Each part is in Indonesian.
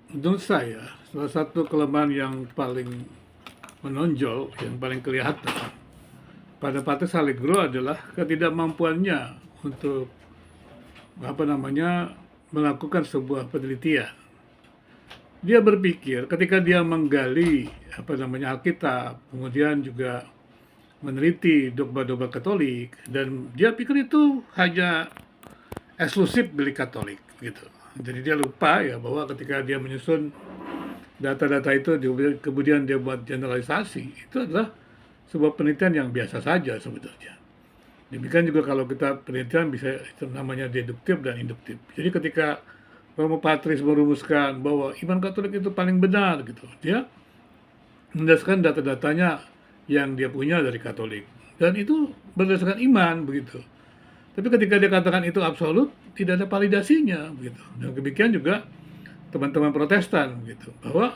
Menurut saya, salah satu kelemahan yang paling menonjol, yang paling kelihatan pada Patrice Allegro adalah ketidakmampuannya untuk melakukan sebuah penelitian. Dia berpikir ketika dia menggali Alkitab, kemudian juga meneliti dogma-dogma Katolik, dan dia pikir itu hanya eksklusif milik Katolik gitu. Jadi dia lupa ya bahwa ketika dia menyusun data-data itu kemudian dia buat generalisasi, itu adalah sebuah penelitian yang biasa saja sebetulnya. Demikian juga kalau kita penelitian bisa itu namanya deduktif dan induktif. Jadi ketika Romo Patris merumuskan bahwa iman Katolik itu paling benar gitu, dia mendasarkan data-datanya yang dia punya dari Katolik, dan itu berdasarkan iman begitu. Tapi ketika dia katakan itu absolut, tidak ada validasinya begitu. Dan demikian juga teman-teman Protestan begitu, bahwa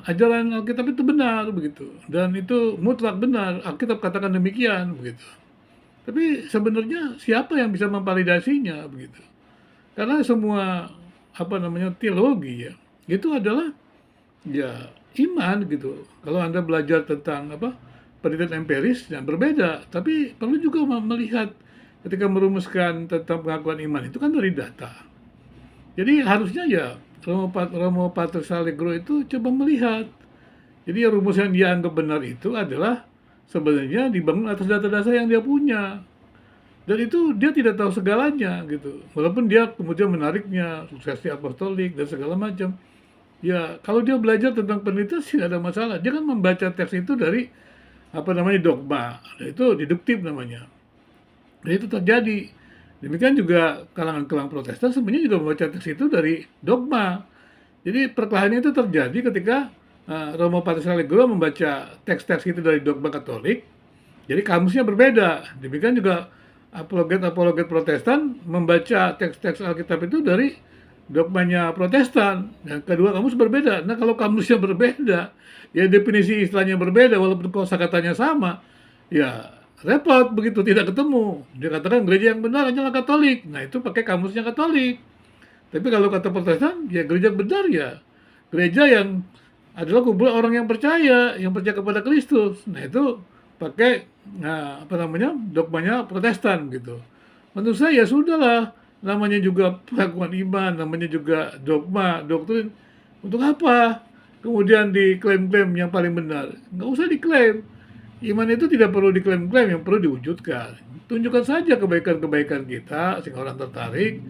ajaran Alkitab itu benar begitu, dan itu mutlak benar, Alkitab katakan demikian begitu. Tapi sebenarnya siapa yang bisa memvalidasinya begitu? Karena semua teologi ya, itu adalah ya iman gitu. Kalau Anda belajar tentang penelitian empiris yang berbeda, tapi perlu juga melihat ketika merumuskan tentang pengakuan iman itu kan dari data. Jadi harusnya ya Romo Pater Allegro itu coba melihat. Jadi rumus yang dia anggap benar itu adalah sebenarnya dibangun atas data-data yang dia punya. Dan itu dia tidak tahu segalanya gitu. Walaupun dia kemudian menariknya, suksesi apostolik dan segala macam. Ya, kalau dia belajar tentang penelitian sih ada masalah. Dia kan membaca teks itu dari dogma. Nah, itu deduktif namanya. Dan itu terjadi. Demikian juga kalangan-kalangan Protestan sebenarnya juga membaca teks itu dari dogma. Jadi perkelahian itu terjadi ketika Romo Patris Allegro membaca teks-teks itu dari dogma Katolik. Jadi kamusnya berbeda. Demikian juga apologet-apologet Protestan membaca teks-teks Alkitab itu dari dogmanya Protestan. Dan kedua kamus berbeda. Nah, kalau kamusnya berbeda, ya definisi istilahnya berbeda walaupun kosakatanya sama, ya repot begitu, tidak ketemu. Dia katakan gereja yang benar hanyalah Katolik. Nah, itu pakai kamusnya Katolik. Tapi kalau kata Protestan, ya gereja benar ya gereja yang adalah kumpulan orang yang percaya kepada Kristus. Nah, itu pakai dogmanya Protestan gitu. Menurut saya ya sudahlah, namanya juga pengakuan iman, namanya juga dogma, doktrin. Untuk apa kemudian diklaim-klaim yang paling benar? Nggak usah diklaim. Iman itu tidak perlu diklaim-klaim, yang perlu diwujudkan. Tunjukkan saja kebaikan-kebaikan kita sehingga orang tertarik.